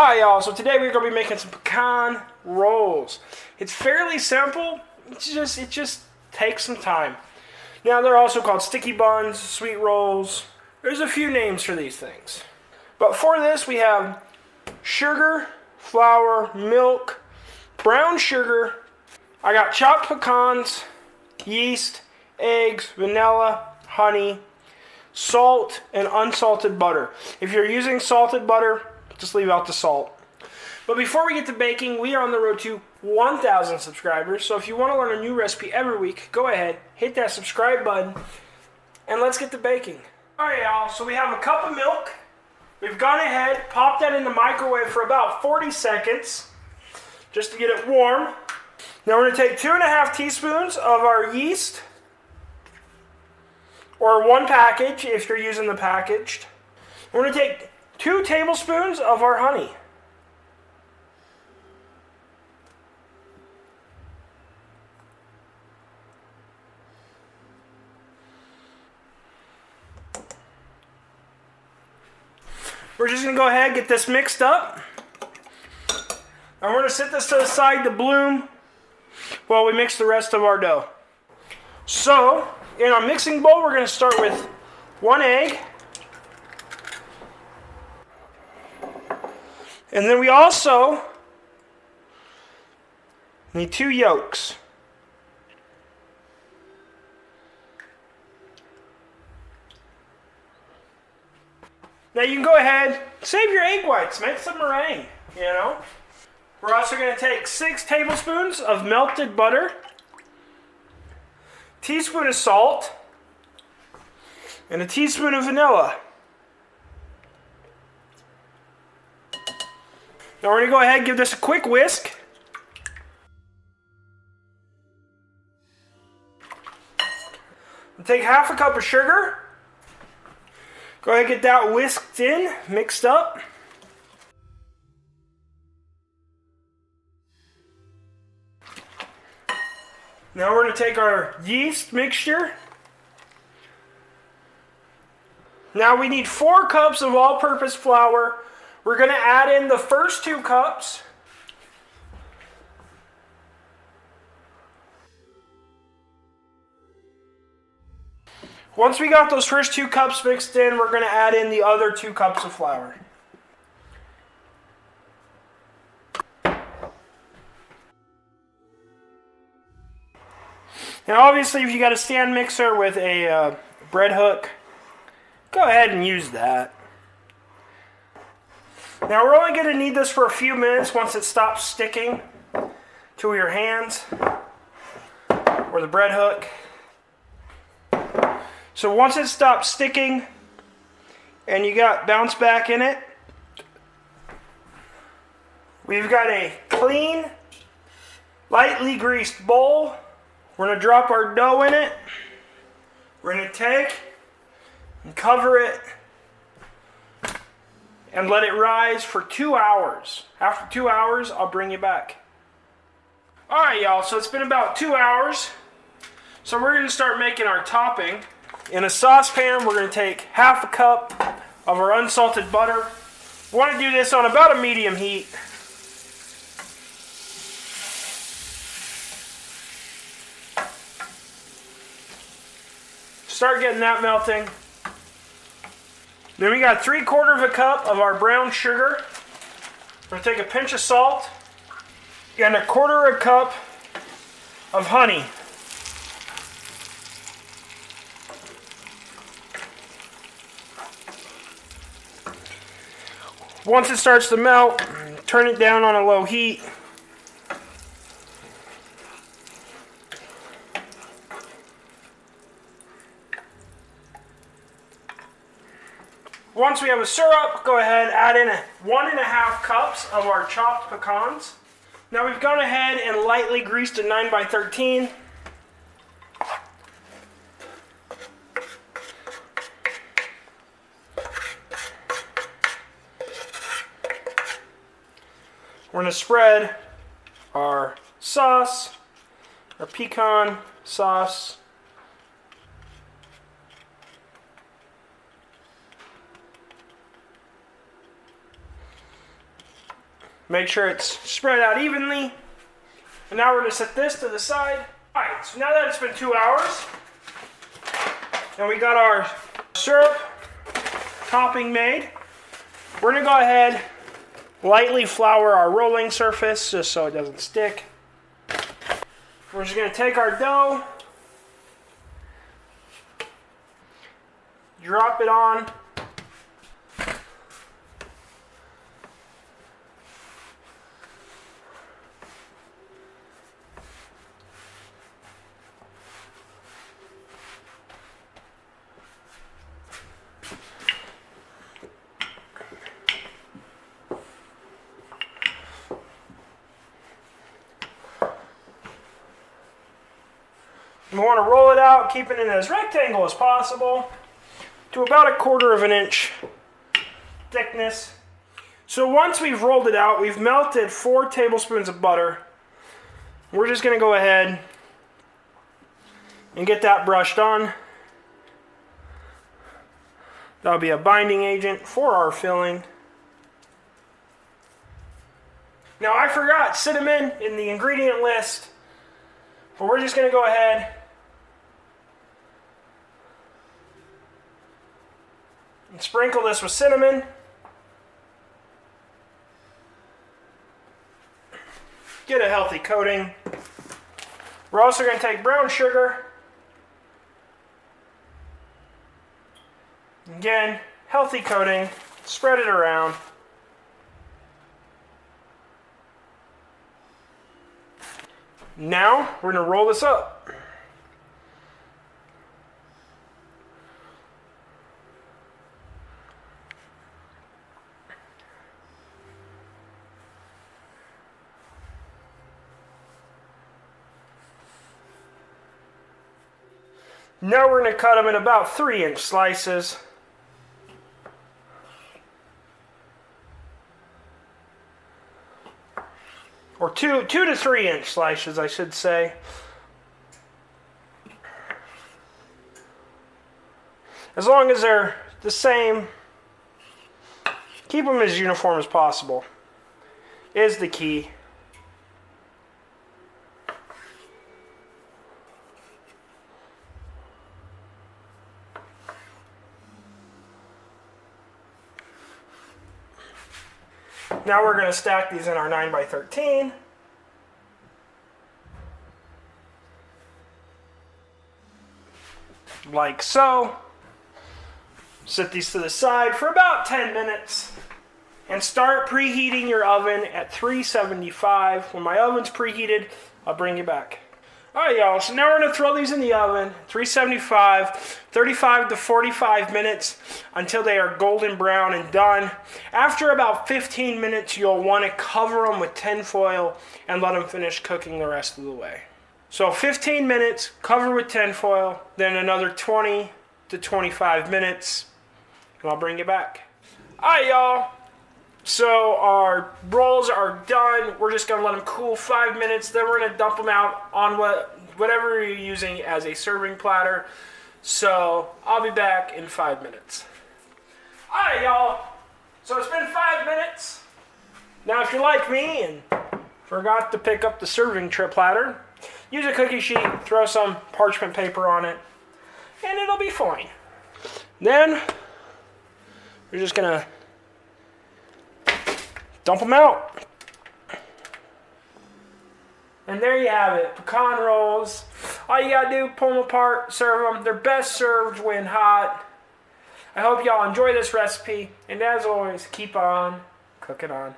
Alright y'all, so today we're going to be making some pecan rolls. It's fairly simple, it just takes some time. Now they're also called sticky buns, sweet rolls. There's a few names for these things. But for this we have sugar, flour, milk, brown sugar. I got chopped pecans, yeast, eggs, vanilla, honey, salt, and unsalted butter. If you're using salted butter, just leave out the salt. But before we get to baking, we are on the road to 1,000 subscribers. So if you want to learn a new recipe every week, go ahead, hit that subscribe button, and let's get to baking. Alright y'all, so we have a cup of milk. We've gone ahead, popped that in the microwave for about 40 seconds, just to get it warm. Now we're going to take 2.5 teaspoons of our yeast, or 1 package if you're using the packaged. We're going to take 2 tablespoons of our honey. We're just going to go ahead and get this mixed up. And we're going to set this to the side to bloom while we mix the rest of our dough. So, in our mixing bowl, we're going to start with 1 egg. And then we also need 2 yolks. Now you can go ahead, save your egg whites, make some meringue, you know. We're also going to take 6 tablespoons of melted butter, teaspoon of salt, and a teaspoon of vanilla. Now we're going to go ahead and give this a quick whisk. We'll take 1/2 cup of sugar. Go ahead and get that whisked in, mixed up. Now we're going to take our yeast mixture. Now we need 4 cups of all-purpose flour. We're going to add in the first 2 cups. Once we got those first 2 cups mixed in, we're going to add in the other 2 cups of flour. Now obviously if you got a stand mixer with a bread hook, go ahead and use that. Now we're only going to need this for a few minutes once it stops sticking to your hands or the bread hook. So once it stops sticking and you got bounce back in it, we've got a clean, lightly greased bowl. We're going to drop our dough in it. We're going to take and cover it and let it rise for 2 hours. After 2 hours, I'll bring you back. Alright y'all, so it's been about 2 hours. So we're going to start making our topping. In a saucepan, we're going to take 1/2 cup of our unsalted butter. We want to do this on about a medium heat. Start getting that melting. Then we got 3/4 cup of our brown sugar. We're going to take a pinch of salt and 1/4 cup of honey. Once it starts to melt, turn it down on a low heat. Once we have a syrup, go ahead and add in 1.5 cups of our chopped pecans. Now we've gone ahead and lightly greased a 9x13. We're going to spread our sauce, our pecan sauce, Make sure it's spread out evenly. And now we're going to set this to the side. Alright, so now that it's been 2 hours, and we got our syrup topping made, we're going to go ahead, lightly flour our rolling surface just so it doesn't stick. We're just going to take our dough, drop it on. We want to roll it out, keeping it as rectangle as possible, to about 1/4 inch thickness. So once we've rolled it out, we've melted 4 tablespoons of butter. We're just going to go ahead and get that brushed on. That'll be a binding agent for our filling. Now I forgot cinnamon in the ingredient list, but we're just going to go ahead and sprinkle this with cinnamon. Get a healthy coating. We're also going to take brown sugar. Again, healthy coating. Spread it around. Now we're going to roll this up. Now we're going to cut them in about 3-inch slices. Or 2 to 3-inch slices, I should say. As long as they're the same, keep them as uniform as possible is the key. Now we're going to stack these in our 9x13. Like so. Set these to the side for about 10 minutes. And start preheating your oven at 375. When my oven's preheated, I'll bring you back. Alright y'all, so now we're going to throw these in the oven, 375, 35 to 45 minutes until they are golden brown and done. After about 15 minutes, you'll want to cover them with tin foil and let them finish cooking the rest of the way. So 15 minutes, cover with tin foil, then another 20 to 25 minutes, and I'll bring you back. Alright y'all, so our rolls are done. We're just going to let them cool 5 minutes. Then we're going to dump them out on whatever you're using as a serving platter. So I'll be back in 5 minutes. Alright y'all, so it's been 5 minutes. Now if you're like me and forgot to pick up the serving platter, use a cookie sheet, throw some parchment paper on it, and it'll be fine. Then we're just going to dump them out. And there you have it, pecan rolls. All you gotta do, pull them apart, serve them. They're best served when hot. I hope y'all enjoy this recipe. And as always, keep on cooking on.